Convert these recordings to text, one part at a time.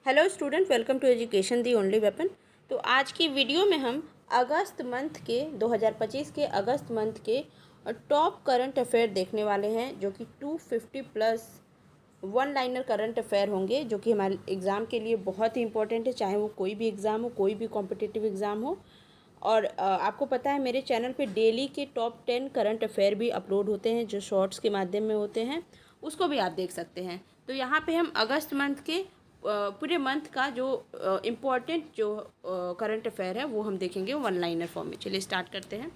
Hello student, welcome to education the only weapon. तो आज की वीडियो में हम अगस्त मंथ के 2025 के अगस्त मंथ के टॉप करंट अफेयर देखने वाले हैं, जो कि 250 plus one liner current affair होंगे, जो कि हमारे एग्ज़ाम के लिए बहुत ही इंपॉर्टेंट है, चाहे वो कोई भी एग्ज़ाम हो, कोई भी कॉम्पिटिटिव एग्ज़ाम हो। और आपको पता है मेरे चैनल पे डेली के टॉप 10 करंट अफेयर भी अपलोड होते हैं, जो शॉर्ट्स के माध्यम में होते हैं, उसको भी आप देख सकते हैं। तो यहाँ पे हम अगस्त मंथ के पूरे मंथ का जो इम्पोर्टेंट जो करंट अफेयर है वो हम देखेंगे वन लाइनर फॉर्म में। चलिए स्टार्ट करते हैं।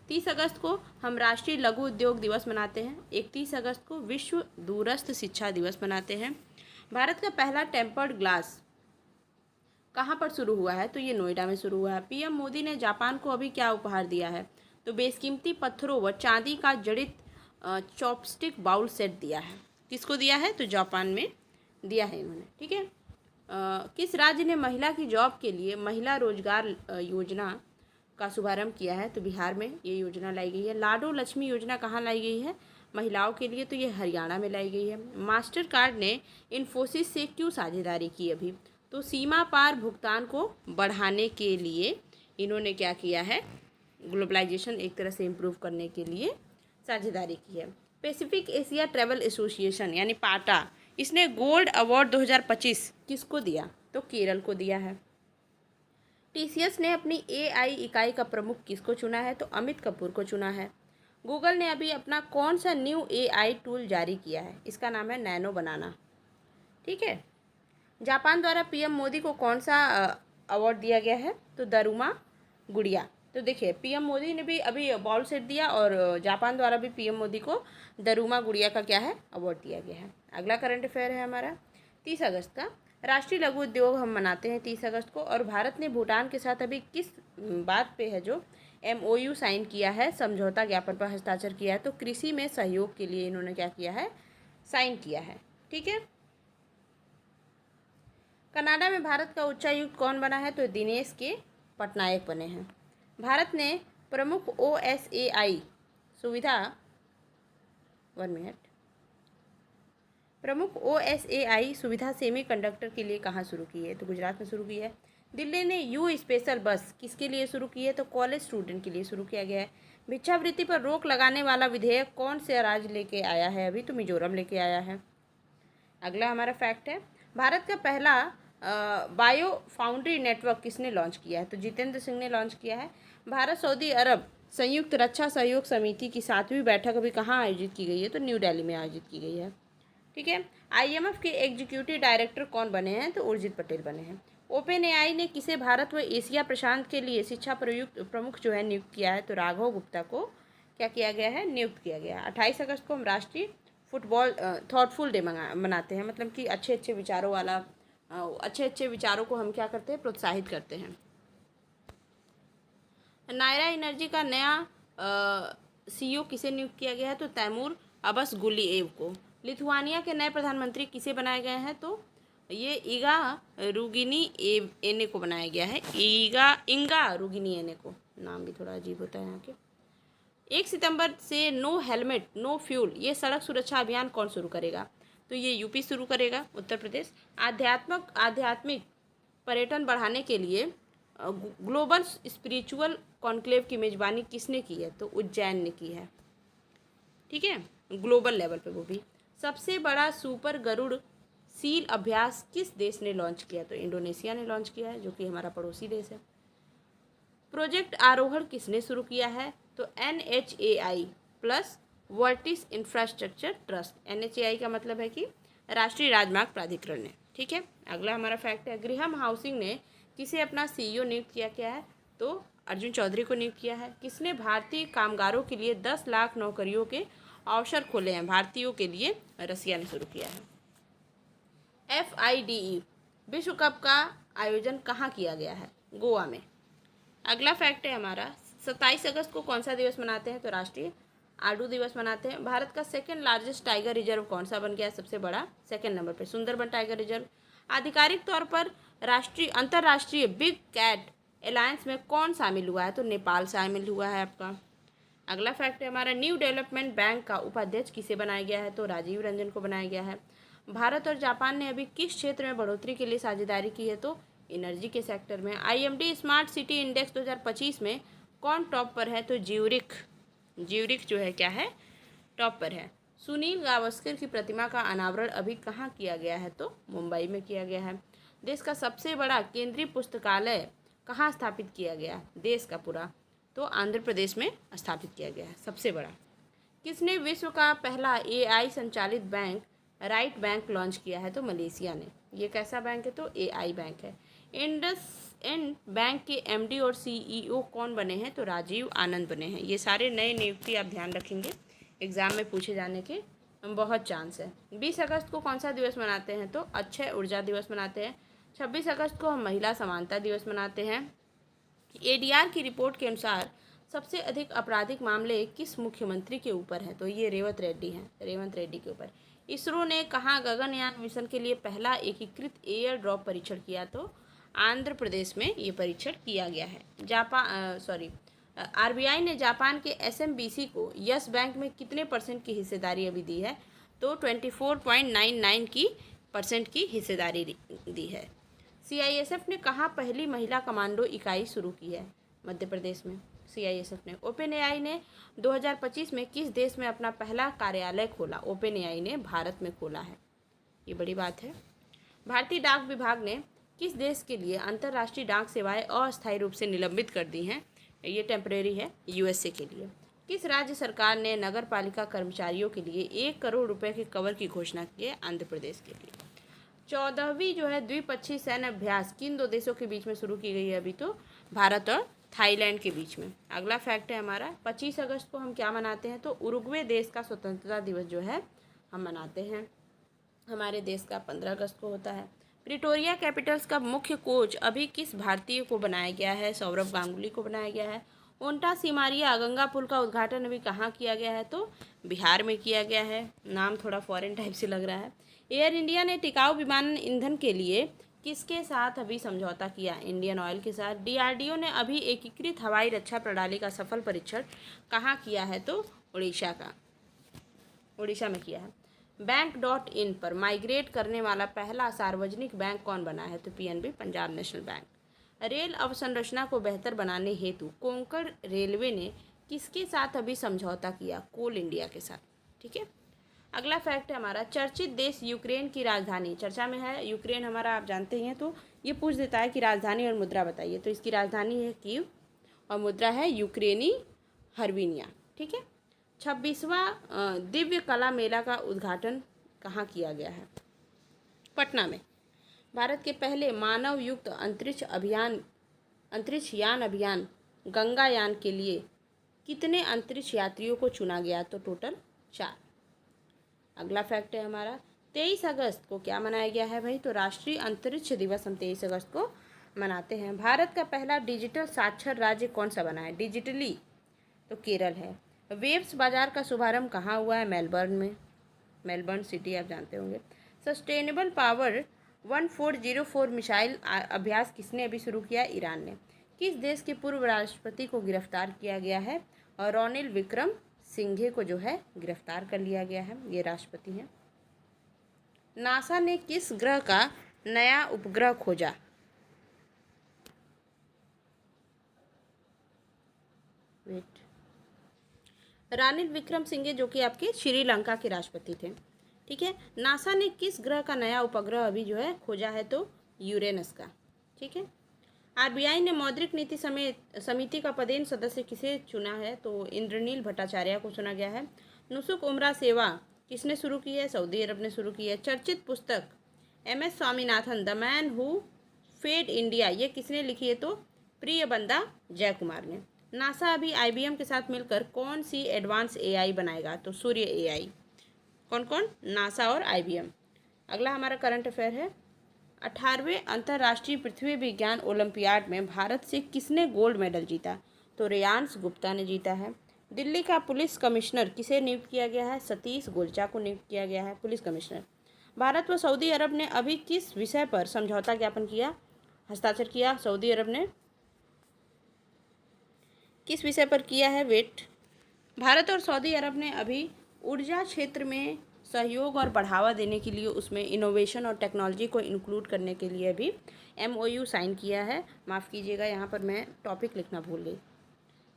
30 अगस्त को हम राष्ट्रीय लघु उद्योग दिवस मनाते हैं। 31 अगस्त को विश्व दूरस्थ शिक्षा दिवस मनाते हैं। भारत का पहला टेम्पर्ड ग्लास कहाँ पर शुरू हुआ है? तो ये नोएडा में शुरू हुआ है। पीएम मोदी ने जापान को अभी क्या उपहार दिया है? तो बेशकीमती पत्थरों व चांदी का जड़ित चॉपस्टिक बाउल सेट दिया है। किसको दिया है? तो जापान में दिया है इन्होंने। ठीक है। किस राज्य ने महिला की जॉब के लिए महिला रोजगार योजना का शुभारंभ किया है? तो बिहार में ये योजना लाई गई है। लाडो लक्ष्मी योजना कहाँ लाई गई है? महिलाओं के लिए। तो ये हरियाणा में लाई गई है। मास्टर कार्ड ने इन्फोसिस से क्यों साझेदारी की अभी? तो सीमा पार भुगतान को बढ़ाने के लिए इन्होंने क्या किया है? ग्लोबलाइजेशन एक तरह से इम्प्रूव करने के लिए साझेदारी की है। पैसिफिक एशिया ट्रैवल एसोसिएशन यानी पाटा, इसने गोल्ड अवार्ड 2025 किसको दिया? तो केरल को दिया है। टीसीएस ने अपनी एआई इकाई का प्रमुख किसको चुना है? तो अमित कपूर को चुना है। गूगल ने अभी अपना कौन सा न्यू एआई टूल जारी किया है? इसका नाम है नैनो बनाना। ठीक है। जापान द्वारा पीएम मोदी को कौन सा अवार्ड दिया गया है? तो दरुमा गुड़िया। तो देखिए, पीएम मोदी ने भी अभी बॉल सेट दिया और जापान द्वारा भी पीएम मोदी को दरुमा गुड़िया का क्या है? अवार्ड दिया गया है। अगला करंट अफेयर है हमारा 30 अगस्त का। राष्ट्रीय लघु उद्योग हम मनाते हैं 30 अगस्त को। और भारत ने भूटान के साथ अभी किस बात पे है जो MOU साइन किया है, समझौता ज्ञापन पर हस्ताक्षर किया है? तो कृषि में सहयोग के लिए इन्होंने क्या किया है? साइन किया है। ठीक है। कनाडा में भारत का उच्चायुक्त कौन बना है? तो दिनेश के पटनायक बने हैं। भारत ने प्रमुख OSAI सुविधा प्रमुख OSAI सुविधा सेमीकंडक्टर के लिए कहाँ शुरू की है? तो गुजरात में शुरू की है। दिल्ली ने यू स्पेशल बस किसके लिए शुरू की है? तो कॉलेज स्टूडेंट के लिए शुरू किया गया है। भिक्षावृत्ति पर रोक लगाने वाला विधेयक कौन से राज्य लेके आया है अभी? तो मिजोरम लेके आया है। अगला हमारा फैक्ट है, भारत का पहला बायो फाउंड्री नेटवर्क किसने लॉन्च किया है? तो जितेंद्र सिंह ने लॉन्च किया है। भारत सऊदी अरब संयुक्त रक्षा सहयोग समिति की 7वीं बैठक अभी कहाँ आयोजित की गई है? तो न्यू दिल्ली में आयोजित की गई है। ठीक है। IMF के एग्जीक्यूटिव डायरेक्टर कौन बने हैं? तो उर्जित पटेल बने हैं। ओपन AI ने किसे भारत व एशिया प्रशांत के लिए शिक्षा प्रयुक्त प्रमुख जो है नियुक्त किया है? तो राघव गुप्ता को क्या किया गया है? नियुक्त किया गया है। 28 अगस्त को हम राष्ट्रीय फुटबॉल थॉटफुल डे मनाते हैं, मतलब कि अच्छे अच्छे विचारों वाला अच्छे अच्छे विचारों को हम क्या करते हैं? प्रोत्साहित करते हैं। नायरा एनर्जी का नया CEO किसे नियुक्त किया गया है? तो तैमूर अब्बास गुलिएव को। लिथुआनिया के नए प्रधानमंत्री किसे बनाए गए हैं? तो ये ईगा रुगिनी एने को बनाया गया है। इंगा रुगिनी एने को। नाम भी थोड़ा अजीब होता है यहाँ के। 1 सितंबर से नो हेलमेट नो फ्यूल ये सड़क सुरक्षा अभियान कौन शुरू करेगा? तो ये यूपी शुरू करेगा, उत्तर प्रदेश। आध्यात्मिक पर्यटन बढ़ाने के लिए ग्लोबल स्पिरिचुअल कॉन्क्लेव की मेजबानी किसने की है? तो उज्जैन ने की है। ठीक है, ग्लोबल लेवल पे वो भी। सबसे बड़ा सुपर गरुड़ सील अभ्यास किस देश ने लॉन्च किया? तो इंडोनेशिया ने लॉन्च किया है, जो कि हमारा पड़ोसी देश है। प्रोजेक्ट आरोहण किसने शुरू किया है? तो NHAI plus Vertis infrastructure trust. NHAI का मतलब है कि राष्ट्रीय राजमार्ग प्राधिकरण ने। ठीक है। अगला हमारा फैक्ट है, गृहम हाउसिंग ने किसे अपना CEO नियुक्त किया है? तो अर्जुन चौधरी को नियुक्त किया है। किसने भारतीय कामगारों के लिए 10 लाख नौकरियों के अवसर खोले हैं भारतीयों के लिए? रसिया ने शुरू किया है। FIDE विश्व कप का आयोजन कहाँ किया गया है? गोवा में। अगला फैक्ट है हमारा 27 अगस्त को कौन सा दिवस मनाते हैं? तो राष्ट्रीय आड़ू दिवस मनाते हैं। भारत का सेकंड लार्जेस्ट टाइगर रिजर्व कौन सा बन गया? सबसे बड़ा सेकंड नंबर पे सुंदरबन टाइगर रिजर्व। आधिकारिक तौर पर अंतर्राष्ट्रीय बिग कैट अलायंस में कौन शामिल हुआ है? तो नेपाल शामिल हुआ है आपका। अगला फैक्ट है हमारा न्यू डेवलपमेंट बैंक का उपाध्यक्ष किसे बनाया गया है? तो राजीव रंजन को बनाया गया है। भारत और जापान ने अभी किस क्षेत्र में बढ़ोतरी के लिए साझेदारी की है? तो एनर्जी के सेक्टर में। IMD स्मार्ट सिटी इंडेक्स 2025 में कौन टॉप पर है? तो ज्यूरिख जो है क्या है, टॉप पर है। सुनील गावस्कर की प्रतिमा का अनावरण अभी कहाँ किया गया है? तो मुंबई में किया गया है। देश का सबसे बड़ा केंद्रीय पुस्तकालय कहाँ स्थापित किया गया? देश का पूरा, तो आंध्र प्रदेश में स्थापित किया गया है सबसे बड़ा। किसने विश्व का पहला AI संचालित बैंक राइट बैंक लॉन्च किया है? तो मलेशिया ने। ये कैसा बैंक है? तो AI बैंक है। इंडसइंड बैंक के MD और CEO कौन बने हैं? तो राजीव आनंद बने हैं। ये सारे नए नियुक्ति आप ध्यान रखेंगे, एग्जाम में पूछे जाने के बहुत चांस है। 20 अगस्त को कौन सा दिवस मनाते हैं? तो अक्षय ऊर्जा दिवस मनाते हैं। 26 अगस्त को हम महिला समानता दिवस मनाते हैं। ADR की रिपोर्ट के अनुसार सबसे अधिक आपराधिक मामले किस मुख्यमंत्री के ऊपर हैं? तो ये रेवंत रेड्डी के ऊपर। इसरो ने कहाँ गगनयान मिशन के लिए पहला एकीकृत एयर ड्रॉप परीक्षण किया? तो आंध्र प्रदेश में ये परीक्षण किया गया है। RBI ने जापान के SMBC को यस बैंक में कितने % की हिस्सेदारी अभी दी है? तो 24.99% की हिस्सेदारी दी है। CISF ने कहाँ पहली महिला कमांडो इकाई शुरू की है? मध्य प्रदेश में CISF ने। OpenAI ने 2025 में किस देश में अपना पहला कार्यालय खोला? OpenAI ने भारत में खोला है, ये बड़ी बात है। भारतीय डाक विभाग ने किस देश के लिए अंतर्राष्ट्रीय डाक सेवाएं अस्थायी रूप से निलंबित कर दी हैं? ये टेम्परेरी है, USA के लिए। किस राज्य सरकार ने नगर पालिका कर्मचारियों के लिए 1 करोड़ रुपए के कवर की घोषणा की है? आंध्र प्रदेश के लिए। 14वीं जो है द्विपक्षीय सैन्य अभ्यास किन 2 देशों के बीच में शुरू की गई है? अभी तो भारत और थाईलैंड के बीच में। अगला फैक्ट है हमारा, 25 अगस्त को हम क्या मनाते हैं? तो उरुग्वे देश का स्वतंत्रता दिवस जो है हम मनाते हैं। हमारे देश का 15 अगस्त को होता है। प्रिटोरिया कैपिटल्स का मुख्य कोच अभी किस भारतीय को बनाया गया है? सौरव गांगुली को बनाया गया है। ओंटा सिमारिया गंगा पुल का उद्घाटन अभी कहाँ किया गया है? तो बिहार में किया गया है। नाम थोड़ा फॉरेन टाइप से लग रहा है। एयर इंडिया ने टिकाऊ विमानन ईंधन के लिए किसके साथ अभी समझौता किया? इंडियन ऑयल के साथ। DRDO ने अभी एकीकृत हवाई रक्षा प्रणाली का सफल परीक्षण कहाँ किया है? तो उड़ीसा में किया है। बैंक.इन पर माइग्रेट करने वाला पहला सार्वजनिक बैंक कौन बना है? तो PNB, Punjab national bank. Rail अवसंरचना को बेहतर बनाने हेतु कोंकण रेलवे ने किसके साथ अभी समझौता किया? कोल इंडिया के साथ। ठीक है। अगला फैक्ट है हमारा, चर्चित देश यूक्रेन की राजधानी चर्चा में है। यूक्रेन हमारा आप जानते ही हैं, तो ये पूछ देता है कि राजधानी और मुद्रा बताइए। तो इसकी राजधानी है कीव और मुद्रा है यूक्रेनी हर्विनिया। ठीक है। 26वां दिव्य कला मेला का उद्घाटन कहाँ किया गया है? पटना में। भारत के पहले मानव युक्त अंतरिक्षयान अभियान गंगायान के लिए कितने अंतरिक्ष यात्रियों को चुना गया? तो टोटल 4। अगला फैक्ट है हमारा, 23 अगस्त को क्या मनाया गया है भाई? तो राष्ट्रीय अंतरिक्ष दिवस हम 23 अगस्त को मनाते हैं। भारत का पहला डिजिटल साक्षर राज्य कौन सा बना है डिजिटली? तो केरल है। वेब्स बाजार का शुभारंभ कहाँ हुआ है? मेलबर्न में। मेलबर्न सिटी आप जानते होंगे। सस्टेनेबल पावर 1404 मिसाइल अभ्यास किसने अभी शुरू किया? ईरान ने। किस देश के पूर्व राष्ट्रपति को गिरफ्तार किया गया है? और रनिल विक्रम सिंघे को जो है गिरफ्तार कर लिया गया है, ये राष्ट्रपति हैं। नासा ने किस ग्रह का नया उपग्रह खोजा? रानिल विक्रम सिंघे जो कि आपके श्रीलंका के राष्ट्रपति थे। ठीक है। नासा ने किस ग्रह का नया उपग्रह अभी जो है खोजा है? तो यूरेनस का। ठीक है। RBI ने मौद्रिक नीति समिति का पदेन सदस्य किसे चुना है? तो इंद्रनील भट्टाचार्य को चुना गया है। नुसुक उमरा सेवा किसने शुरू की है? सऊदी अरब ने शुरू की है। चर्चित पुस्तक MS Swaminathan the man who fed India, ये किसने लिखी है? तो प्रिय बंदा जयकुमार ने। नासा अभी IBM के साथ मिलकर कौन सी एडवांस AI बनाएगा? तो सूर्य AI। कौन कौन? नासा और IBM। अगला हमारा करंट अफेयर है, 18वें अंतर्राष्ट्रीय पृथ्वी विज्ञान ओलंपियाड में भारत से किसने गोल्ड मेडल जीता? तो रेयांश गुप्ता ने जीता है। दिल्ली का पुलिस कमिश्नर किसे नियुक्त किया गया है? सतीश गोलचा को नियुक्त किया गया है पुलिस कमिश्नर। भारत व सऊदी अरब ने अभी किस विषय पर समझौता ज्ञापन किया, हस्ताक्षर किया? सऊदी अरब ने किस विषय पर किया है? वेट। भारत और सऊदी अरब ने अभी ऊर्जा क्षेत्र में सहयोग और बढ़ावा देने के लिए उसमें इनोवेशन और टेक्नोलॉजी को इंक्लूड करने के लिए भी MOU साइन किया है। माफ़ कीजिएगा, यहाँ पर मैं टॉपिक लिखना भूल गई।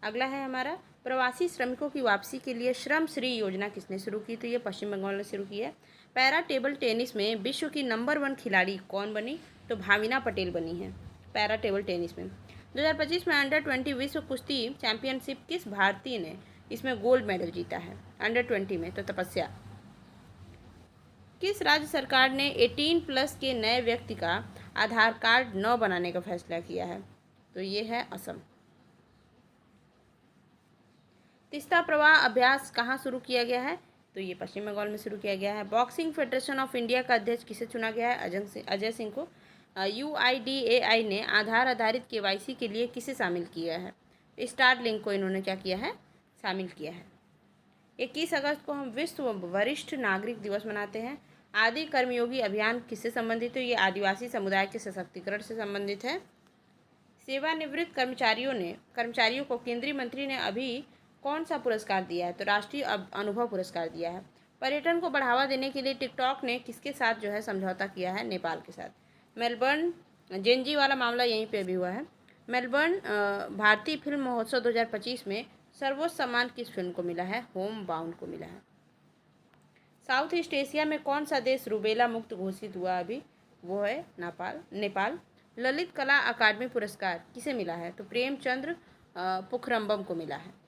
अगला है हमारा प्रवासी श्रमिकों की वापसी के लिए श्रम श्री योजना किसने शुरू की? तो ये पश्चिम बंगाल ने शुरू की है। पैरा टेबल टेनिस में विश्व की नंबर 1 खिलाड़ी कौन बनी? तो भाविना पटेल बनी है पैरा टेबल टेनिस में। 2025 में अंडर-20 विश्व कुश्ती चैंपियनशिप किस भारतीय ने इसमें गोल्ड मेडल जीता है? अंडर-20 में तो तपस्या। किस राज्य सरकार ने 18+ के नए व्यक्ति का आधार कार्ड न बनाने का फैसला किया है? तो ये है असम। तीस्ता प्रवाह अभ्यास कहाँ शुरू किया गया है? तो ये पश्चिम बंगाल में शुरू किया गया है। बॉक्सिंग फेडरेशन ऑफ इंडिया का अध्यक्ष किसे चुना गया है? अजय सिंह को। UIDAI ने आधार आधारित KYC के लिए किसे शामिल किया है? स्टार लिंक को इन्होंने क्या किया है? शामिल किया है। 21 अगस्त को हम विश्व वरिष्ठ नागरिक दिवस मनाते हैं। आदि कर्मयोगी अभियान किससे संबंधित है? ये आदिवासी समुदाय के सशक्तिकरण से संबंधित है। सेवानिवृत्त कर्मचारियों को केंद्रीय मंत्री ने अभी कौन सा पुरस्कार दिया है? तो राष्ट्रीय अनुभव पुरस्कार दिया है। पर्यटन को बढ़ावा देने के लिए टिकटॉक ने किसके साथ जो है समझौता किया है? नेपाल के साथ। मेलबर्न जेनजी वाला मामला यहीं पे भी हुआ है। मेलबर्न भारतीय फिल्म महोत्सव 2025 में सर्वोच्च सम्मान किस फिल्म को मिला है? होम बाउंड को मिला है। साउथ ईस्ट एशिया में कौन सा देश रूबेला मुक्त घोषित हुआ अभी? वो है नेपाल। ललित कला अकादमी पुरस्कार किसे मिला है? तो प्रेमचंद्र पुखरम्बम को मिला है।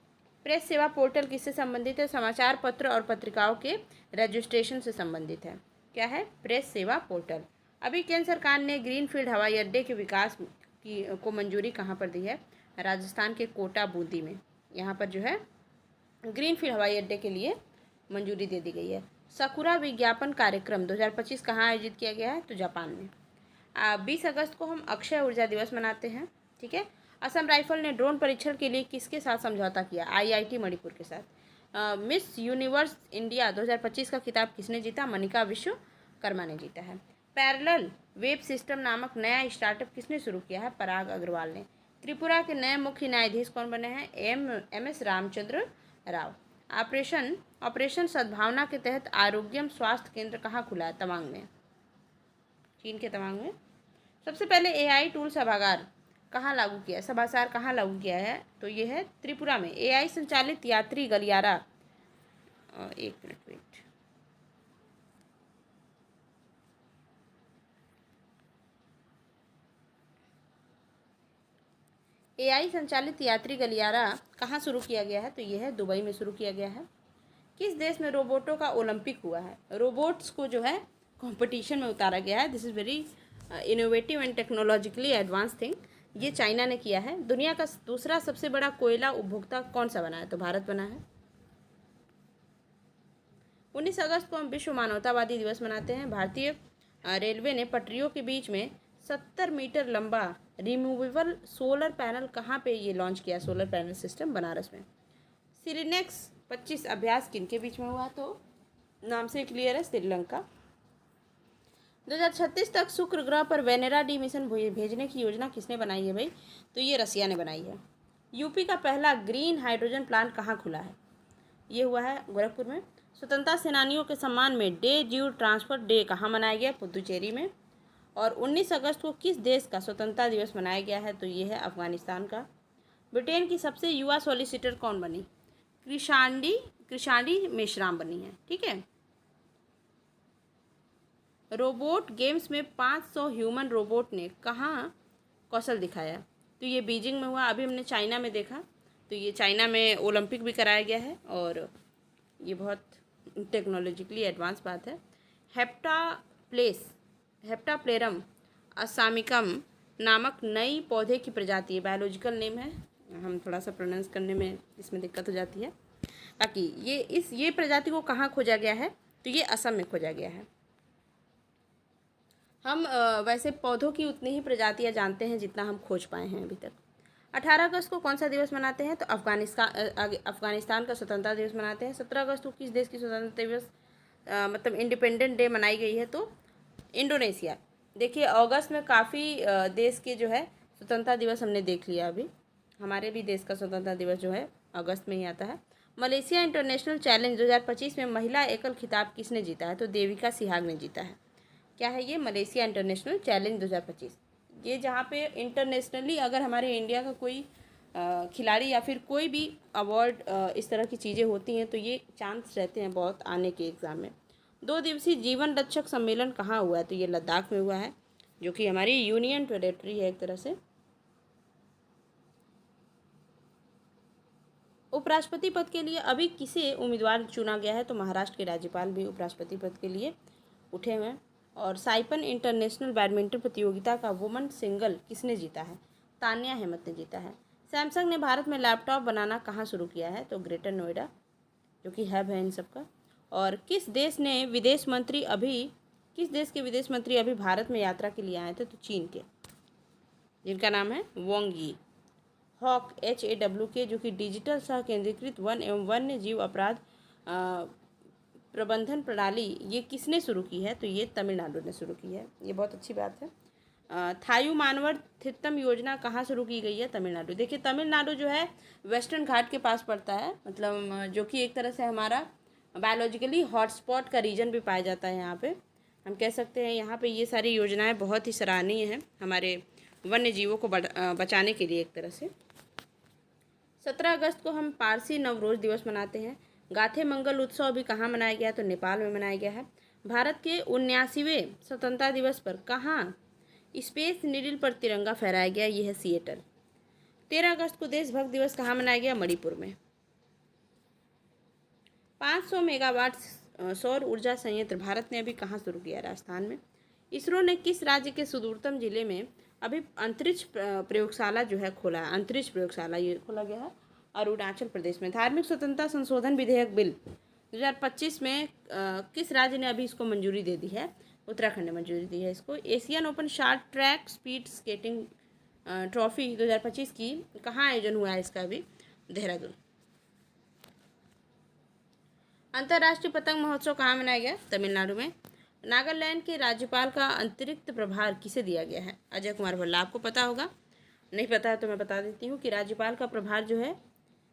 प्रेस सेवा पोर्टल किससे संबंधित है? समाचार पत्र और पत्रिकाओं के रजिस्ट्रेशन से संबंधित है। क्या है? प्रेस सेवा पोर्टल। अभी केंद्र सरकार ने ग्रीनफील्ड हवाई अड्डे के विकास को मंजूरी कहाँ पर दी है? राजस्थान के कोटा बूंदी में। यहाँ पर जो है ग्रीनफील्ड हवाई अड्डे के लिए मंजूरी दे दी गई है। सकुरा विज्ञापन कार्यक्रम 2025 कहाँ आयोजित किया गया है? तो जापान में। 20 अगस्त को हम अक्षय ऊर्जा दिवस मनाते हैं। ठीक है। असम राइफल ने ड्रोन परीक्षण के लिए किसके साथ समझौता किया? IIT मणिपुर के साथ। मिस यूनिवर्स इंडिया 2025 का खिताब किसने जीता? मनिका विश्वकर्मा ने जीता है। पैरेलल वेब सिस्टम नामक नया स्टार्टअप किसने शुरू किया है? पराग अग्रवाल ने। त्रिपुरा के नए मुख्य न्यायाधीश कौन बने हैं? MS रामचंद्र राव। ऑपरेशन सद्भावना के तहत आरोग्यम स्वास्थ्य केंद्र कहाँ खुला है? तवांग में, चीन के तवांग में। सबसे पहले AI टूल सभागार कहाँ लागू किया है? सभासार कहाँ लागू किया है? तो ये है त्रिपुरा में। AI संचालित यात्री गलियारा, एक मिनट वेट, AI संचालित यात्री गलियारा कहाँ शुरू किया गया है? तो ये है दुबई में शुरू किया गया है। किस देश में रोबोटों का ओलंपिक हुआ है? रोबोट्स को जो है कंपटीशन में उतारा गया है। This is very innovative and technologically advance thing. ये चाइना ने किया है। दुनिया का दूसरा सबसे बड़ा कोयला उपभोक्ता कौन सा बना है? तो भारत बना है। 19 अगस्त को हम विश्व मानवतावादी दिवस मनाते हैं। भारतीय रेलवे ने पटरियों के बीच में 70 मीटर लंबा रिमूवेबल सोलर पैनल कहाँ पे ये लॉन्च किया? सोलर पैनल सिस्टम बनारस में। सिरिनेक्स 25 अभ्यास किनके बीच में हुआ? तो नाम से क्लियर है, श्रीलंका। 2036 तक शुक्र ग्रह पर वेनेरा डी मिशन भेजने की योजना किसने बनाई है भाई? तो ये रसिया ने बनाई है। यूपी का पहला ग्रीन हाइड्रोजन प्लांट कहाँ खुला है? ये हुआ है गोरखपुर में। स्वतंत्रता सेनानियों के सम्मान में डे ड्यू ट्रांसफर डे कहाँ मनाया गया? पुदुचेरी में। और 19 अगस्त को किस देश का स्वतंत्रता दिवस मनाया गया है? तो ये है अफगानिस्तान का। ब्रिटेन की सबसे युवा सॉलिसिटर कौन बनी? कृषाणी मेश्राम बनी है। ठीक है। रोबोट गेम्स में 500 ह्यूमन रोबोट ने कहाँ कौशल दिखाया? तो ये बीजिंग में हुआ। अभी हमने चाइना में देखा, तो ये चाइना में ओलंपिक भी कराया गया है और ये बहुत टेक्नोलॉजिकली एडवांस बात है। हेप्टाप्लेरम असामिकम नामक नई पौधे की प्रजाति है। बायोलॉजिकल नेम है, हम थोड़ा सा प्रोनाउंस करने में इसमें दिक्कत हो जाती है। बाकी ये प्रजाति को कहाँ खोजा गया है? तो ये असम में खोजा गया है। हम वैसे पौधों की उतनी ही प्रजातियां जानते हैं जितना हम खोज पाए हैं अभी तक। 18 अगस्त को कौन सा दिवस मनाते हैं? तो अफगानिस्तान का स्वतंत्रता दिवस मनाते हैं। 17 अगस्त को किस देश की स्वतंत्रता दिवस मतलब इंडिपेंडेंट डे मनाई गई है? तो इंडोनेशिया। देखिए अगस्त में काफ़ी देश के जो है स्वतंत्रता दिवस हमने देख लिया। अभी हमारे भी देश का स्वतंत्रता दिवस जो है अगस्त में ही आता है। मलेशिया इंटरनेशनल चैलेंज 2025 में महिला एकल खिताब किसने जीता है? तो देविका सिहाग ने जीता है। क्या है ये? Malaysia international challenge 2025। ये जहाँ पे इंटरनेशनली अगर हमारे इंडिया का कोई खिलाड़ी या फिर कोई भी अवार्ड इस तरह की चीज़ें होती हैं तो ये चांस रहते हैं बहुत आने के एग्ज़ाम में। 2 दिवसीय जीवन रक्षक सम्मेलन कहाँ हुआ है? तो ये लद्दाख में हुआ है, जो कि हमारी यूनियन टेरेटरी है एक तरह से। उपराष्ट्रपति पद के लिए अभी किसे उम्मीदवार चुना गया है? तो महाराष्ट्र के राज्यपाल भी उपराष्ट्रपति पद के लिए उठे हुए हैं। और साइपन इंटरनेशनल बैडमिंटन प्रतियोगिता का वुमेन सिंगल किसने जीता है? तान्या अहमद ने जीता है। सैमसंग ने भारत में लैपटॉप बनाना कहाँ शुरू किया है? तो ग्रेटर नोएडा, जो कि हब है इन सबका। और किस देश के विदेश मंत्री अभी भारत में यात्रा के लिए आए थे? तो चीन के, जिनका नाम है वांग यी। हॉक HAWK, जो कि डिजिटल सह केंद्रीकृत वन एवं वन्य जीव अपराध प्रबंधन प्रणाली, ये किसने शुरू की है? तो ये तमिलनाडु ने शुरू की है। ये बहुत अच्छी बात है। थायु मानवर थित्तम योजना कहाँ शुरू की गई है? तमिलनाडु। देखिए तमिलनाडु जो है वेस्टर्न घाट के पास पड़ता है, मतलब जो कि एक तरह से हमारा बायोलॉजिकली हॉटस्पॉट का रीजन भी पाया जाता है। यहाँ पे हम कह सकते हैं यहाँ पे ये सारी योजनाएं बहुत ही सराहनीय हैं हमारे वन्य जीवों को बचाने के लिए एक तरह से। 17 अगस्त को हम पारसी नवरोज दिवस मनाते हैं। गाथे मंगल उत्सव अभी कहाँ मनाया गया? तो नेपाल में मनाया गया है। भारत के 79वें स्वतंत्रता दिवस पर कहाँ स्पेस नीडल पर तिरंगा फहराया गया? यह है सिएटल। 13 अगस्त को देशभक्त दिवस कहाँ मनाया गया? मणिपुर में। 500 मेगावाट सौर ऊर्जा संयंत्र भारत ने अभी कहाँ शुरू किया? राजस्थान में। इसरो ने किस राज्य के सुदूरतम जिले में अभी अंतरिक्ष प्रयोगशाला जो है खोला है? अंतरिक्ष प्रयोगशाला ये खोला गया है अरुणाचल प्रदेश में। धार्मिक स्वतंत्रता संशोधन विधेयक बिल 2025 में किस राज्य ने अभी इसको मंजूरी दे दी है? उत्तराखंड ने मंजूरी दी है इसको। Asian open short track speed skating trophy 2025 की कहाँ आयोजन हुआ है इसका? अभी देहरादून। अंतर्राष्ट्रीय पतंग महोत्सव कहाँ मनाया गया? तमिलनाडु में। नागालैंड के राज्यपाल का अतिरिक्त प्रभार किसे दिया गया है? अजय कुमार भल्ला। आपको पता होगा, नहीं पता है तो मैं बता देती हूँ कि राज्यपाल का प्रभार जो है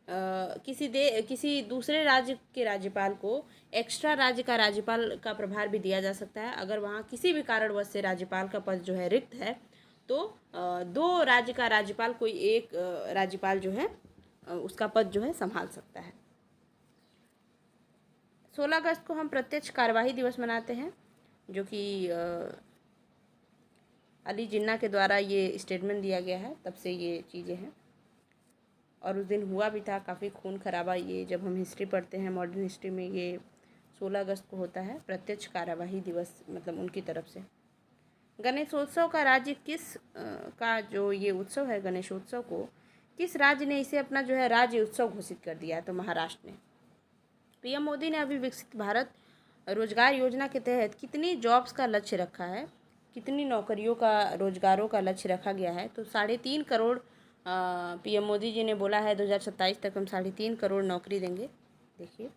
किसी दूसरे राज्य के राज्यपाल को एक्स्ट्रा राज्य का राज्यपाल का प्रभार भी दिया जा सकता है। अगर वहाँ किसी भी कारणवश से राज्यपाल का पद जो है रिक्त है तो 2 राज्य का राज्यपाल कोई एक राज्यपाल जो है उसका पद जो है संभाल सकता है। 16 अगस्त को हम प्रत्यक्ष कार्यवाही दिवस मनाते हैं, जो कि अली जिन्ना के द्वारा ये स्टेटमेंट दिया गया है, तब से ये चीज़ें हैं। और उस दिन हुआ भी था काफ़ी खून खराबा। ये जब हम हिस्ट्री पढ़ते हैं मॉडर्न हिस्ट्री में, ये 16 अगस्त को होता है प्रत्यक्ष कार्यवाही दिवस, मतलब उनकी तरफ से। गणेशोत्सव का राज्य का जो ये उत्सव है गणेशोत्सव को, किस राज्य ने इसे अपना जो है राज्य उत्सव घोषित कर दिया है? तो महाराष्ट्र ने। पीएम मोदी ने अभी विकसित भारत रोजगार योजना के तहत कितनी जॉब्स का लक्ष्य रखा है? कितनी नौकरियों का रोजगारों का लक्ष्य रखा गया है? तो 3.5 करोड़ पीएम मोदी जी ने बोला है 2027 तक हम 3.5 करोड़ नौकरी देंगे। देखिए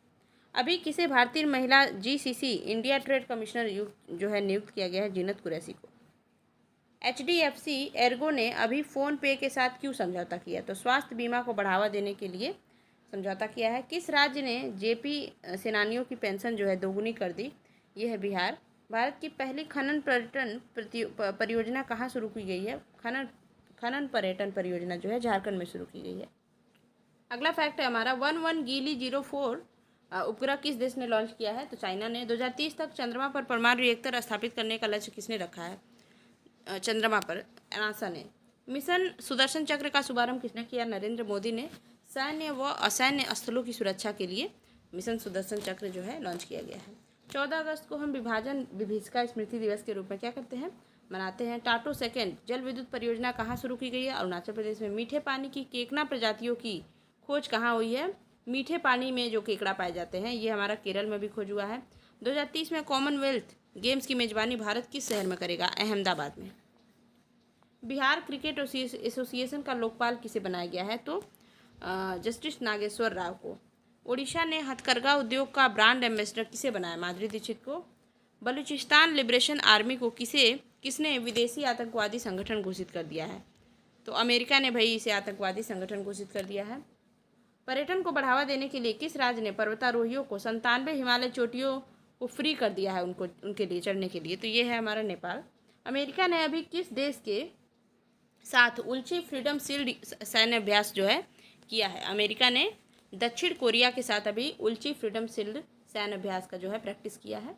अभी किसे भारतीय महिला GCC इंडिया ट्रेड कमिश्नर जो है नियुक्त किया गया है? जीनत कुरैशी को। HDFC एर्गो ने अभी फ़ोन पे के साथ क्यों समझौता किया? तो स्वास्थ्य बीमा को बढ़ावा देने के लिए समझौता किया है। किस राज्य ने JP सेनानियों की पेंशन जो है दोगुनी कर दी? ये है बिहार। भारत की पहली खनन पर्यटन परियोजना कहाँ शुरू की गई है? खनन पर्यटन परियोजना जो है झारखंड में शुरू की गई है। अगला फैक्ट है हमारा 11 गीली 04 उपग्रह किस देश ने लॉन्च किया है? तो चाइना ने। 2030 तक चंद्रमा पर परमाणु रिएक्टर स्थापित करने का लक्ष्य किसने रखा है? चंद्रमा पर नासा ने। मिशन सुदर्शन चक्र का शुभारंभ किसने किया? नरेंद्र मोदी ने। सैन्य व असैन्य स्थलों की सुरक्षा के लिए मिशन सुदर्शन चक्र जो है लॉन्च किया गया है। 14 अगस्त को हम विभीषिका स्मृति दिवस के रूप में क्या करते हैं? मनाते हैं। टाटो सेकेंड जल विद्युत परियोजना कहाँ शुरू की गई है? अरुणाचल प्रदेश में। मीठे पानी की केकड़ा प्रजातियों की खोज कहाँ हुई है? मीठे पानी में जो केकड़ा पाए जाते हैं ये हमारा केरल में भी खोज हुआ है। 2030 में कॉमनवेल्थ गेम्स की मेजबानी भारत किस शहर में करेगा? अहमदाबाद में। बिहार क्रिकेट एसोसिएशन का लोकपाल किसे बनाया गया है? तो जस्टिस नागेश्वर राव को। ओडिशा ने हथकरघा उद्योग का ब्रांड एम्बेसडर किसे बनाया? माधुरी दीक्षित को। बलूचिस्तान लिबरेशन आर्मी को किसने विदेशी आतंकवादी संगठन घोषित कर दिया है? तो अमेरिका ने भाई इसे आतंकवादी संगठन घोषित कर दिया है। पर्यटन को बढ़ावा देने के लिए किस राज्य ने पर्वतारोहियों को 97 हिमालय चोटियों को फ्री कर दिया है उनको उनके लिए चढ़ने के लिए? तो ये है हमारा नेपाल। अमेरिका ने अभी किस देश के साथ उल्ची फ्रीडम शील्ड सैन्य अभ्यास जो है किया है? अमेरिका ने दक्षिण कोरिया के साथ अभी उल्ची फ्रीडम शील्ड सैन्य अभ्यास का जो है प्रैक्टिस किया है।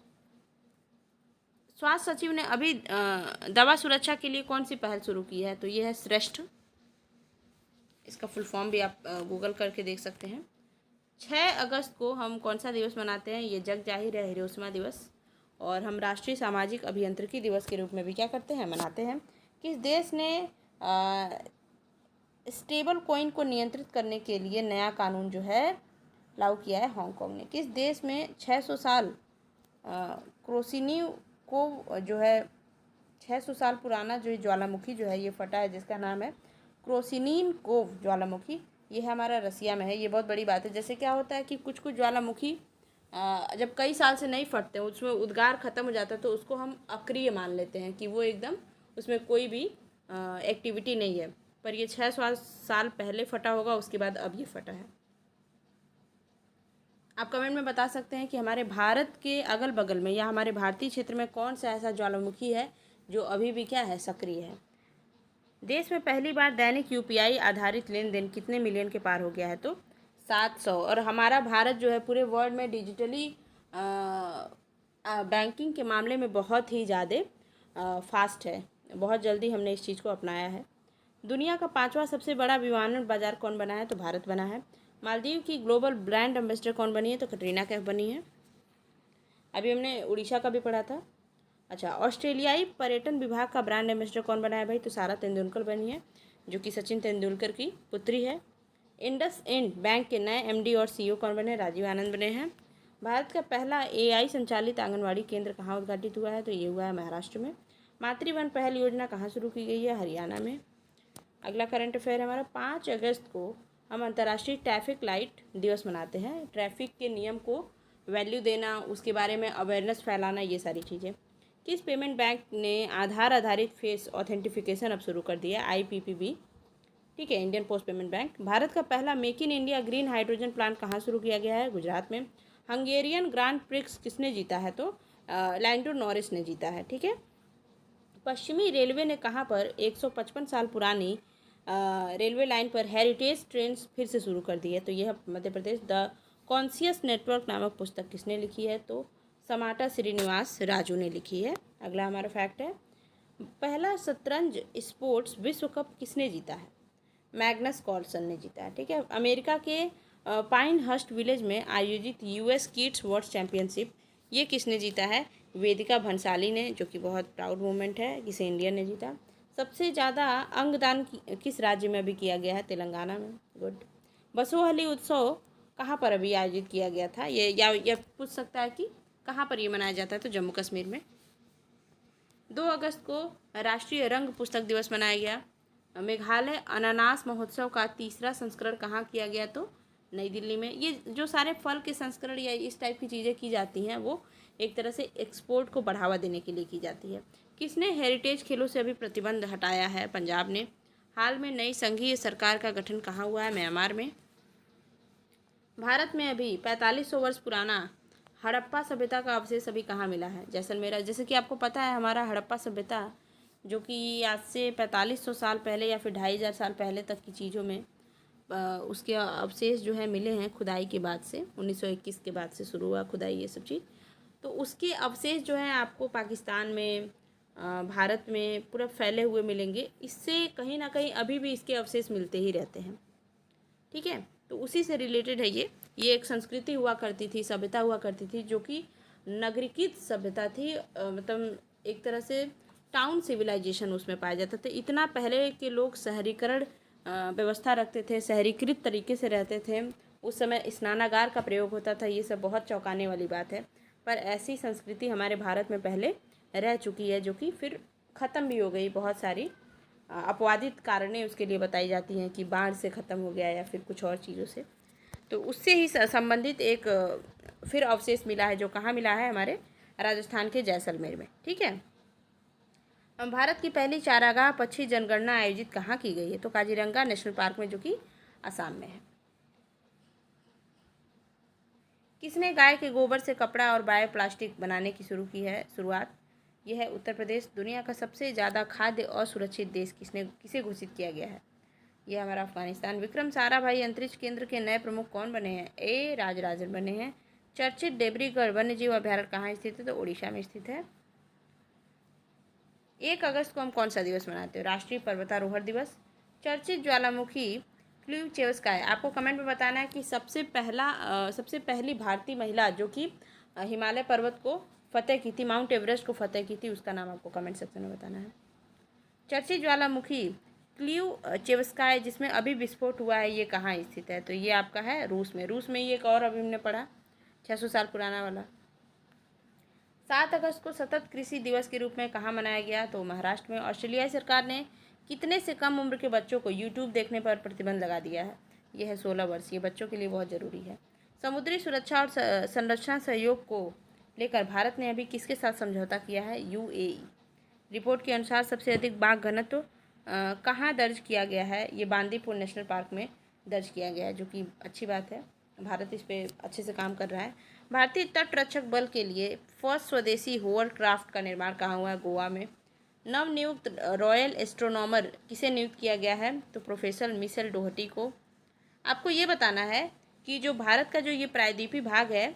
स्वास्थ्य सचिव ने अभी दवा सुरक्षा के लिए कौन सी पहल शुरू की है? तो ये है श्रेष्ठ। इसका फुल फॉर्म भी आप गूगल करके देख सकते हैं। 6 अगस्त को हम कौन सा दिवस मनाते हैं? ये जग जाहिर है हिरोशिमा दिवस। और हम राष्ट्रीय सामाजिक अभियांत्रिकी दिवस के रूप में भी क्या करते हैं, मनाते हैं। किस देश ने स्टेबल कॉइन को नियंत्रित करने के लिए नया कानून जो है लागू किया है? हांगकांग ने। किस देश में 600 साल क्रोसिनी को जो है 600 साल पुराना जो ज्वालामुखी जो है ये फटा है, जिसका नाम है क्रोसिनीन कोव ज्वालामुखी। ये है हमारा रसिया में है। ये बहुत बड़ी बात है। जैसे क्या होता है कि कुछ कुछ ज्वालामुखी जब कई साल से नहीं फटते, उसमें उद्गार ख़त्म हो जाता है, तो उसको हम अक्रिय मान लेते हैं कि वो एकदम उसमें कोई भी एक्टिविटी नहीं है। पर ये 600 साल पहले फटा होगा, उसके बाद अब ये फटा है। आप कमेंट में बता सकते हैं कि हमारे भारत के अगल बगल में या हमारे भारतीय क्षेत्र में कौन सा ऐसा ज्वालामुखी है जो अभी भी क्या है, सक्रिय है। देश में पहली बार दैनिक यूपीआई आधारित लेन देन कितने मिलियन के पार हो गया है? तो 700। और हमारा भारत जो है पूरे वर्ल्ड में डिजिटली बैंकिंग के मामले में बहुत ही ज़्यादा फास्ट है। बहुत जल्दी हमने इस चीज़ को अपनाया है। दुनिया का 5वां सबसे बड़ा विमानन बाजार कौन बना है? तो भारत बना है। मालदीव की ग्लोबल ब्रांड एम्बेसडर कौन बनी है? तो कटरीना कैफ बनी है। अभी हमने उड़ीसा का भी पढ़ा था। अच्छा, ऑस्ट्रेलियाई पर्यटन विभाग का ब्रांड एम्बेसडर कौन बना है भाई? तो सारा तेंदुलकर बनी है, जो कि सचिन तेंदुलकर की पुत्री है। इंडसइंड बैंक के नए एमडी और सीईओ कौन बने? राजीव आनंद बने हैं। भारत का पहला एआई संचालित आंगनवाड़ी केंद्र कहाँ उद्घाटित हुआ है? तो ये हुआ है महाराष्ट्र में। मातृवन पहल योजना कहाँ शुरू की गई है? हरियाणा में। अगला करंट अफेयर है हमारा 5 अगस्त को हम अंतर्राष्ट्रीय ट्रैफिक लाइट दिवस मनाते हैं। ट्रैफिक के नियम को वैल्यू देना, उसके बारे में अवेयरनेस फैलाना, ये सारी चीज़ें। किस पेमेंट बैंक ने आधार आधारित फेस ऑथेंटिफिकेशन अब शुरू कर दिया? आईपीपीबी, ठीक है, Indian post payment bank. Bharat का पहला make in India green hydrogen plant कहाँ शुरू किया गया है? गुजरात में। हंगेरियन ग्रांड प्रिक्स किसने जीता है? तो लैंडो नॉरिस ने जीता है, ठीक है। पश्चिमी रेलवे ने कहाँ पर 155 साल पुरानी रेलवे लाइन पर हेरिटेज ट्रेन फिर से शुरू कर दी है? तो यह Madhya Pradesh. The conscious network नामक पुस्तक किसने लिखी है? तो समाटा श्रीनिवास राजू ने लिखी है। अगला हमारा फैक्ट है, पहला शतरंज स्पोर्ट्स विश्व कप किसने जीता है? मैग्नस कार्लसन ने जीता है, ठीक है। अमेरिका के पाइन हर्स्ट विलेज में आयोजित यूएस किड्स वर्ल्ड चैंपियनशिप ये किसने जीता है? वेदिका भंसाली ने, जो कि बहुत प्राउड मोमेंट है, किसी इंडियन ने जीता। सबसे ज़्यादा अंगदान किस राज्य में अभी किया गया है? तेलंगाना में। गुड। बसोहली उत्सव कहाँ पर अभी आयोजित किया गया था? ये पूछ सकता है कि कहाँ पर ये मनाया जाता है? तो जम्मू कश्मीर में। 2 अगस्त को राष्ट्रीय रंग पुस्तक दिवस मनाया गया। मेघालय अनानास महोत्सव का 3रा संस्करण कहाँ किया गया? तो नई दिल्ली में। ये जो सारे फल के संस्करण या इस टाइप की चीज़ें की जाती हैं, वो एक तरह से एक्सपोर्ट को बढ़ावा देने के लिए की जाती है। किसने हेरिटेज खेलों से अभी प्रतिबंध हटाया है? पंजाब ने। हाल में नई संघीय सरकार का गठन कहाँ हुआ है? म्यांमार में। भारत में अभी 4500 वर्ष पुराना हड़प्पा सभ्यता का अवशेष अभी कहाँ मिला है? जैसलमेर। जैसे कि आपको पता है, हमारा हड़प्पा सभ्यता जो कि आज से 4500 साल पहले या फिर 2500 साल पहले तक की चीज़ों में उसके अवशेष जो है मिले हैं खुदाई के बाद से। 1921 के बाद से शुरू हुआ खुदाई, ये सब चीज़। तो उसके अवशेष जो है आपको पाकिस्तान में, भारत में पूरा फैले हुए मिलेंगे। इससे कहीं ना कहीं अभी भी इसके अवशेष मिलते ही रहते हैं, ठीक है। तो उसी से रिलेटेड है ये एक संस्कृति हुआ करती थी, सभ्यता हुआ करती थी, जो कि नगरीकृत सभ्यता थी। मतलब एक तरह से टाउन सिविलाइजेशन उसमें पाया जाता था। इतना पहले के लोग शहरीकरण व्यवस्था रखते थे, शहरीकृत तरीके से रहते थे। उस समय स्नानागार का प्रयोग होता था। ये सब बहुत चौंकाने वाली बात है, पर ऐसी संस्कृति हमारे भारत में पहले रह चुकी है, जो कि फिर ख़त्म भी हो गई। बहुत सारी अपवादित कारणें उसके लिए बताई जाती हैं कि बाढ़ से ख़त्म हो गया या फिर कुछ और चीज़ों से। तो उससे ही संबंधित एक फिर अवशेष मिला है, जो कहाँ मिला है? हमारे राजस्थान के जैसलमेर में, ठीक है। भारत की पहली चारागाह पक्षी जनगणना आयोजित कहाँ की गई है? तो काजीरंगा नेशनल पार्क में, जो कि असम में है। किसने गाय के गोबर से कपड़ा और बायोप्लास्टिक बनाने की शुरू की है शुरुआत? यह है उत्तर प्रदेश। दुनिया का सबसे ज़्यादा खाद्य असुरक्षित देश किसे घोषित किया गया है? यह हमारा अफगानिस्तान। विक्रम साराभाई अंतरिक्ष केंद्र के नए प्रमुख कौन बने हैं? ए राजराजन बने हैं। चर्चित डेब्रीगढ़ वन्यजीव अभ्यारण्य कहाँ स्थित है? तो उड़ीसा में स्थित है। 1 अगस्त को हम कौन सा दिवस मनाते हैं? राष्ट्रीय पर्वतारोहण दिवस। चर्चित ज्वालामुखी क्ल्यूचेवस्काय, आपको कमेंट में बताना है कि सबसे पहली भारतीय महिला जो कि हिमालय पर्वत को फतेह की थी, माउंट एवरेस्ट को फतेह की थी, उसका नाम आपको कमेंट सेक्शन में बताना है। चर्चित ज्वालामुखी क्ल्यूचेवस्काय जिसमें अभी विस्फोट हुआ है, ये कहाँ स्थित है? तो ये आपका है रूस में। रूस में ये एक और अभी हमने पढ़ा 600 साल पुराना वाला। 7 अगस्त को सतत कृषि दिवस के रूप में कहाँ मनाया गया? तो महाराष्ट्र में। ऑस्ट्रेलियाई सरकार ने कितने से कम उम्र के बच्चों को यूट्यूब देखने पर प्रतिबंध लगा दिया है? यह है 16 वर्ष। ये बच्चों के लिए बहुत ज़रूरी है। समुद्री सुरक्षा और संरक्षण सहयोग को लेकर भारत ने अभी किसके साथ समझौता किया है? यूएई। रिपोर्ट के अनुसार सबसे अधिक बाघ घनत्व कहाँ दर्ज किया गया है? ये बांदीपुर नेशनल पार्क में दर्ज किया गया है, जो कि अच्छी बात है। भारत इस पे अच्छे से काम कर रहा है। भारतीय तट रक्षक बल के लिए फर्स्ट स्वदेशी होवरक्राफ्ट का निर्माण कहाँ हुआ है? गोवा में। नवनियुक्त रॉयल एस्ट्रोनॉमर किसे नियुक्त किया गया है? तो प्रोफेसर मिशेल डोहटी को। आपको ये बताना है कि जो भारत का जो ये प्रायद्वीपीय भाग है,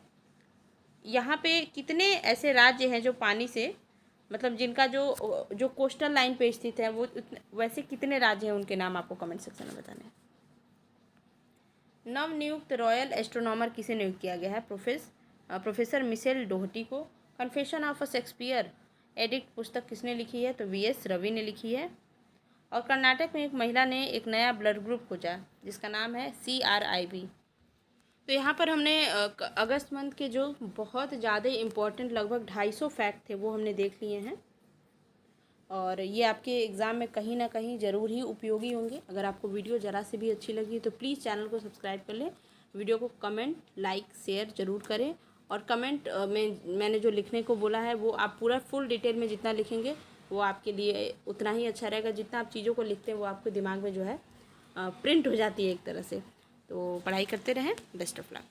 यहाँ पे कितने ऐसे राज्य हैं जो पानी से मतलब जिनका जो कोस्टल लाइन पे स्थित है, वो वैसे कितने राज्य हैं, उनके नाम आपको कमेंट सेक्शन में बताने हैं। नवनियुक्त रॉयल एस्ट्रोनॉमर किसे नियुक्त किया गया है? प्रोफेसर मिशेल डोहटी को। Confession of a Shakespeare addict पुस्तक किसने लिखी है? तो वीएस रवि ने लिखी है। और कर्नाटक में एक महिला ने एक नया ब्लड ग्रुप खोजा जिसका नाम है CRIB। तो यहाँ पर हमने अगस्त मंथ के जो बहुत ज़्यादा इम्पोर्टेंट लगभग 250 फैक्ट थे वो हमने देख लिए हैं, और ये आपके एग्ज़ाम में कहीं ना कहीं ज़रूर ही उपयोगी होंगे। अगर आपको वीडियो ज़रा से भी अच्छी लगी तो प्लीज़ चैनल को सब्सक्राइब कर लें, वीडियो को कमेंट लाइक शेयर ज़रूर करें, और कमेंट में मैंने जो लिखने को बोला है वो आप पूरा फुल डिटेल में जितना लिखेंगे वो आपके लिए उतना ही अच्छा रहेगा। जितना आप चीज़ों को लिखते हैं वो आपके दिमाग में जो है प्रिंट हो जाती है एक तरह से। तो पढ़ाई करते रहें। Best of luck.